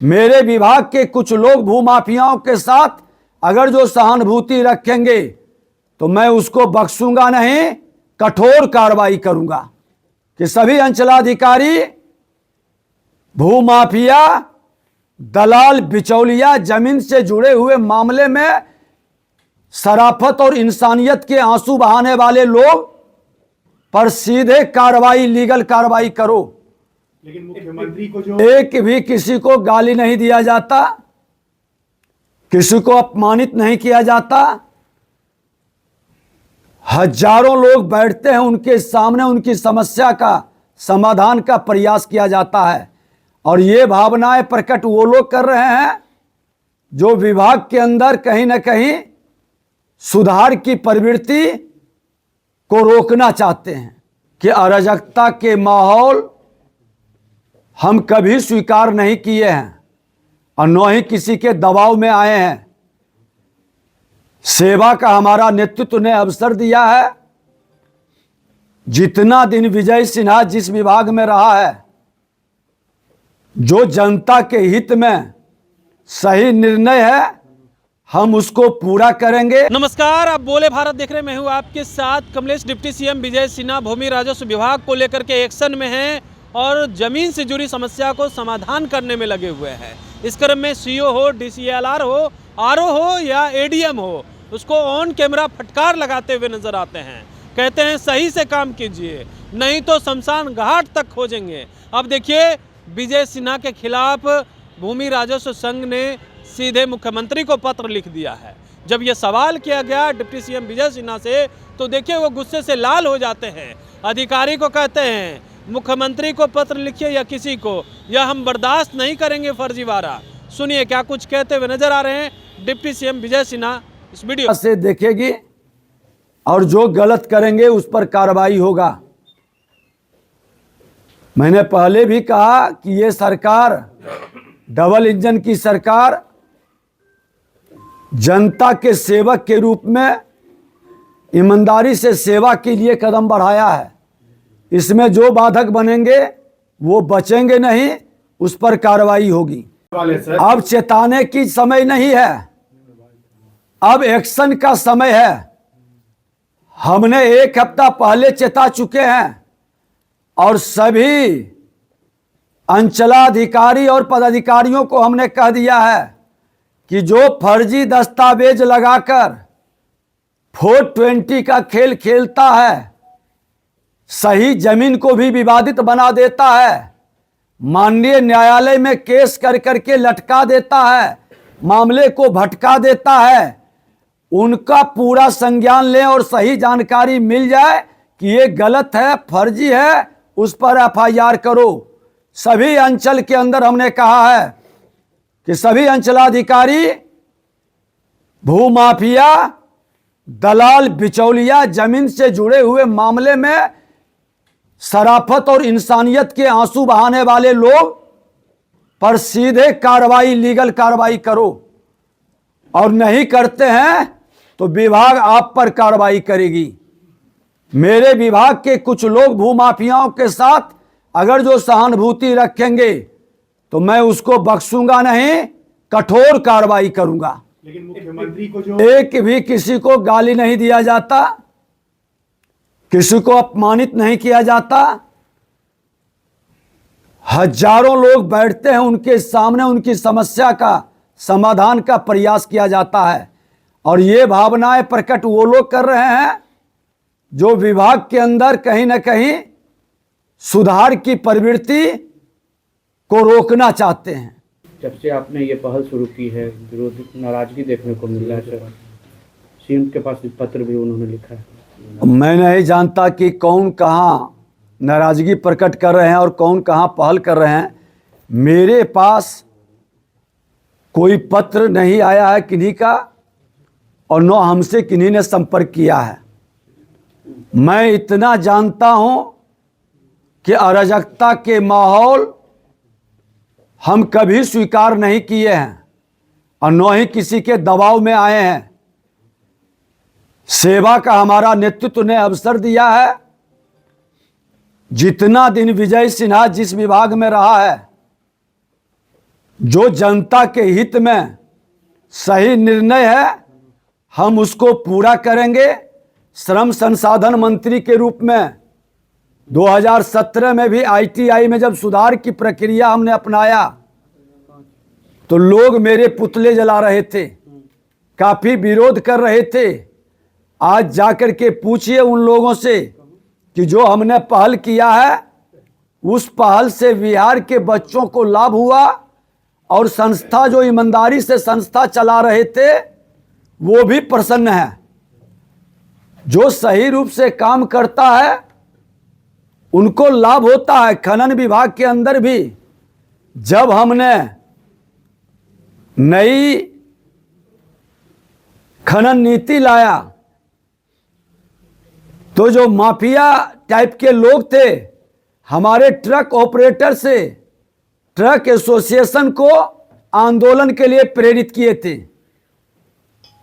मेरे विभाग के कुछ लोग भूमाफियाओं के साथ अगर जो सहानुभूति रखेंगे तो मैं उसको बख्शूंगा नहीं, कठोर कार्रवाई करूंगा कि सभी अंचलाधिकारी भूमाफिया, दलाल, बिचौलिया, जमीन से जुड़े हुए मामले में शराफत और इंसानियत के आंसू बहाने वाले लोग पर सीधे कार्रवाई, लीगल कार्रवाई करो। लेकिन मुख्यमंत्री को जो एक भी किसी को गाली नहीं दिया जाता, किसी को अपमानित नहीं किया जाता। हजारों लोग बैठते हैं, उनके सामने उनकी समस्या का समाधान का प्रयास किया जाता है। और ये भावनाएं प्रकट वो लोग कर रहे हैं जो विभाग के अंदर कहीं ना कहीं सुधार की प्रवृत्ति को रोकना चाहते हैं कि अराजकता के माहौल हम कभी स्वीकार नहीं किए हैं और न ही किसी के दबाव में आए हैं। सेवा का हमारा नेतृत्व ने अवसर दिया है। जितना दिन विजय सिन्हा जिस विभाग में रहा है, जो जनता के हित में सही निर्णय है, हम उसको पूरा करेंगे। नमस्कार, आप बोले भारत देख रहे हैं। मैं हूं आपके साथ कमलेश। डिप्टी सीएम विजय सिन्हा भूमि राजस्व विभाग को लेकर के एक्शन में हैं और जमीन से जुड़ी समस्या को समाधान करने में लगे हुए हैं। इस क्रम में सीओ हो, डीसीएलआर हो, आरओ हो या एडीएम हो, उसको ऑन कैमरा फटकार लगाते हुए नजर आते हैं। कहते हैं सही से काम कीजिए, नहीं तो शमशान घाट तक खोजेंगे। अब देखिए, विजय सिन्हा के खिलाफ भूमि राजस्व संघ ने सीधे मुख्यमंत्री को पत्र लिख दिया है। जब यह सवाल किया गया डिप्टी सीएम विजय सिन्हा से, तो देखिए वो गुस्से से लाल हो जाते हैं। अधिकारी को कहते हैं मुख्यमंत्री को पत्र लिखिए या किसी को, यह हम बर्दाश्त नहीं करेंगे फर्जीवाड़ा। सुनिए क्या कुछ कहते हुए नजर आ रहे हैं डिप्टी सीएम विजय सिन्हा इस वीडियो से देखेगी और जो गलत करेंगे उस पर कार्रवाई होगा। मैंने पहले भी कहा कि ये सरकार, डबल इंजन की सरकार, जनता के सेवक के रूप में ईमानदारी से सेवा के लिए कदम बढ़ाया है। इसमें जो बाधक बनेंगे वो बचेंगे नहीं, उस पर कार्रवाई होगी। अब चेताने की समय नहीं है, अब एक्शन का समय है। हमने एक हफ्ता पहले चेता चुके हैं और सभी अंचलाधिकारी और पदाधिकारियों को हमने कह दिया है कि जो फर्जी दस्तावेज लगाकर 420 का खेल खेलता है, सही जमीन को भी विवादित बना देता है, माननीय न्यायालय में केस कर करके लटका देता है, मामले को भटका देता है, उनका पूरा संज्ञान लें और सही जानकारी मिल जाए कि ये गलत है, फर्जी है, उस पर एफआईआर करो। सभी अंचल के अंदर हमने कहा है कि सभी अंचलाधिकारी भूमाफिया, दलाल, बिचौलिया, जमीन से जुड़े हुए मामले में शराफत और इंसानियत के आंसू बहाने वाले लोग पर सीधे कार्रवाई, लीगल कार्रवाई करो। और नहीं करते हैं तो विभाग आप पर कार्रवाई करेगी। मेरे विभाग के कुछ लोग भूमाफियाओं के साथ अगर जो सहानुभूति रखेंगे तो मैं उसको बख्शूंगा नहीं, कठोर कार्रवाई करूंगा। लेकिन मुख्यमंत्री को जो एक भी किसी को गाली नहीं दिया जाता, किसी को अपमानित नहीं किया जाता। हजारों लोग बैठते हैं, उनके सामने उनकी समस्या का समाधान का प्रयास किया जाता है। और ये भावनाएं प्रकट वो लोग कर रहे हैं जो विभाग के अंदर कहीं ना कहीं सुधार की प्रवृत्ति को रोकना चाहते हैं। जब से आपने ये पहल शुरू की है, विरोध नाराजगी देखने को मिल रहा है। सीएम के पास पत्र भी उन्होंने लिखा है। मैं नहीं जानता कि कौन कहाँ नाराजगी प्रकट कर रहे हैं और कौन कहाँ पहल कर रहे हैं। मेरे पास कोई पत्र नहीं आया है किन्हीं का, और न हमसे किन्हीं ने संपर्क किया है। मैं इतना जानता हूं कि अराजकता के माहौल हम कभी स्वीकार नहीं किए हैं और न ही किसी के दबाव में आए हैं। सेवा का हमारा नेतृत्व ने अवसर दिया है। जितना दिन विजय सिन्हा जिस विभाग में रहा है, जो जनता के हित में सही निर्णय है हम उसको पूरा करेंगे। श्रम संसाधन मंत्री के रूप में 2017 में भी ITI में जब सुधार की प्रक्रिया हमने अपनाया तो लोग मेरे पुतले जला रहे थे, काफी विरोध कर रहे थे। आज जाकर के पूछिए उन लोगों से कि जो हमने पहल किया है उस पहल से बिहार के बच्चों को लाभ हुआ और संस्था जो ईमानदारी से संस्था चला रहे थे वो भी प्रसन्न है। जो सही रूप से काम करता है उनको लाभ होता है। खनन विभाग के अंदर भी जब हमने नई खनन नीति लाया तो जो माफिया टाइप के लोग थे हमारे ट्रक ऑपरेटर से ट्रक एसोसिएशन को आंदोलन के लिए प्रेरित किए थे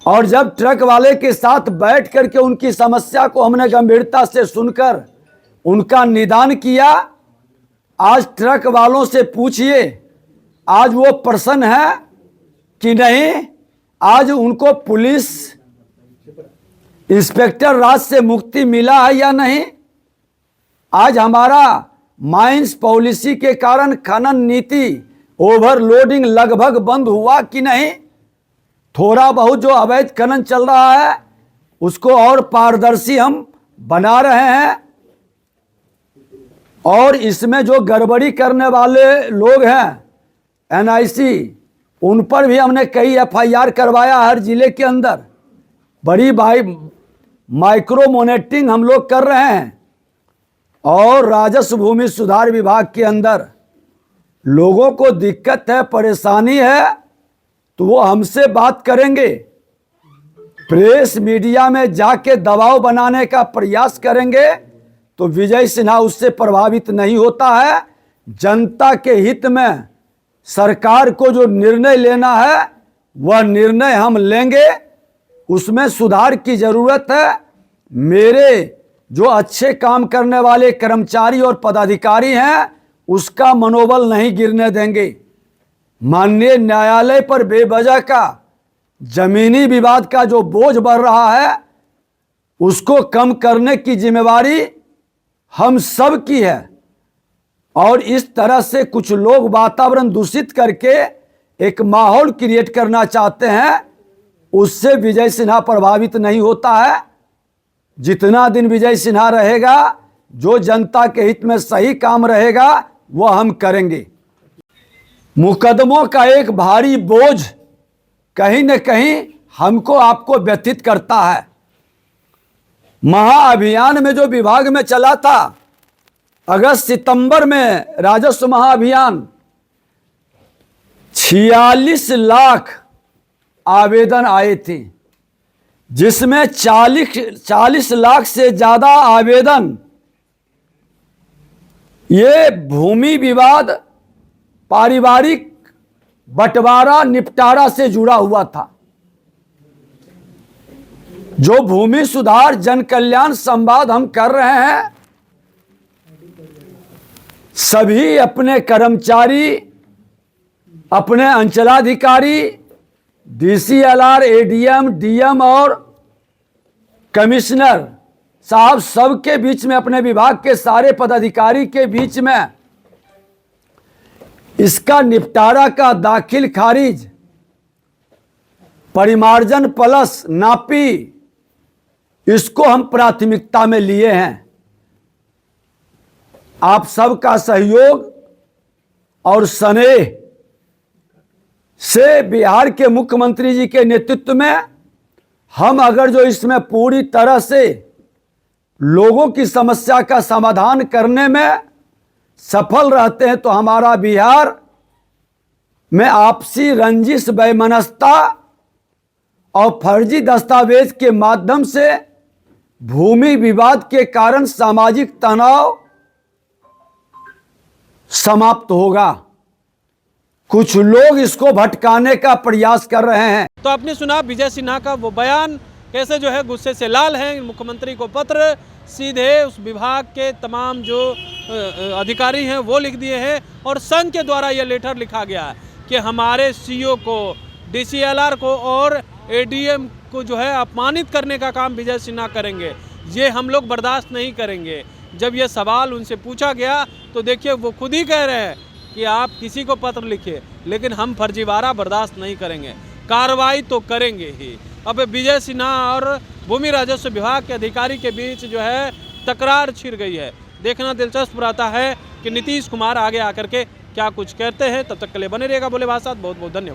और जब ट्रक वाले के साथ बैठ करके उनकी समस्या को हमने गंभीरता से सुनकर उनका निदान किया। आज ट्रक वालों से पूछिए आज वो प्रसन्न है कि नहीं। आज उनको पुलिस इंस्पेक्टर राज से मुक्ति मिला है या नहीं। आज हमारा माइंस पॉलिसी के कारण खनन नीति ओवरलोडिंग लगभग बंद हुआ कि नहीं। थोड़ा बहुत जो अवैध खनन चल रहा है उसको और पारदर्शी हम बना रहे हैं और इसमें जो गड़बड़ी करने वाले लोग हैं NIC उन पर भी हमने कई FIR करवाया हर जिले के अंदर। बड़ी माइक्रो मॉनिटरिंग हम लोग कर रहे हैं और राजस्व भूमि सुधार विभाग के अंदर लोगों को दिक्कत है परेशानी है तो वो हमसे बात करेंगे। प्रेस मीडिया में जाके दबाव बनाने का प्रयास करेंगे तो विजय सिन्हा उससे प्रभावित नहीं होता है। जनता के हित में सरकार को जो निर्णय लेना है वह निर्णय हम लेंगे। उसमें सुधार की जरूरत है। मेरे जो अच्छे काम करने वाले कर्मचारी और पदाधिकारी हैं उसका मनोबल नहीं गिरने देंगे। माननीय न्यायालय पर बेवजह का जमीनी विवाद का जो बोझ बढ़ रहा है उसको कम करने की जिम्मेवारी हम सब की है और इस तरह से कुछ लोग वातावरण दूषित करके एक माहौल क्रिएट करना चाहते हैं उससे विजय सिन्हा प्रभावित नहीं होता है। जितना दिन विजय सिन्हा रहेगा जो जनता के हित में सही काम रहेगा वह हम करेंगे। मुकदमों का एक भारी बोझ कहीं न कहीं हमको आपको व्यथित करता है। महाअभियान में जो विभाग में चला था अगस्त सितंबर में राजस्व महाअभियान 46 लाख आवेदन आए थे जिसमें 40 लाख से ज्यादा आवेदन ये भूमि विवाद पारिवारिक बंटवारा निपटारा से जुड़ा हुआ था। जो भूमि सुधार जन कल्याण संवाद हम कर रहे हैं सभी अपने कर्मचारी अपने अंचलाधिकारी DCLR ADM DM और कमिश्नर साहब सबके बीच में अपने विभाग के सारे पदाधिकारी के बीच में इसका निपटारा का दाखिल खारिज परिमार्जन प्लस नापी इसको हम प्राथमिकता में लिए हैं। आप सबका सहयोग और स्नेह से बिहार के मुख्यमंत्री जी के नेतृत्व में हम अगर जो इसमें पूरी तरह से लोगों की समस्या का समाधान करने में सफल रहते हैं तो हमारा बिहार में आपसी रंजिश वैमनस्यता और फर्जी दस्तावेज के माध्यम से भूमि विवाद के कारण सामाजिक तनाव समाप्त होगा। कुछ लोग इसको भटकाने का प्रयास कर रहे हैं। तो आपने सुना विजय सिन्हा का वो बयान, कैसे जो है गुस्से से लाल हैं। मुख्यमंत्री को पत्र सीधे उस विभाग के तमाम जो अधिकारी हैं वो लिख दिए हैं और संघ के द्वारा यह लेटर लिखा गया है। कि हमारे सीईओ को, डीसीएलआर को और एडीएम को जो है अपमानित करने का काम विजय सिन्हा करेंगे। ये हम लोग बर्दाश्त नहीं करेंगे। जब ये सवाल उनसे पूछा गया तो देखिए वो खुद ही कह रहे हैं कि आप किसी को पत्र लिखिए, लेकिन हम फर्जीवाड़ा बर्दाश्त नहीं करेंगे, कार्रवाई तो करेंगे ही। अब विजय सिन्हा और भूमि राजस्व विभाग के अधिकारी के बीच जो है तकरार छिड़ गई है। देखना दिलचस्प रहता है कि नीतीश कुमार आगे आकर के क्या कुछ कहते हैं। तब तक के लिए बने रहिएगा भोले भाषा। बहुत बहुत धन्यवाद।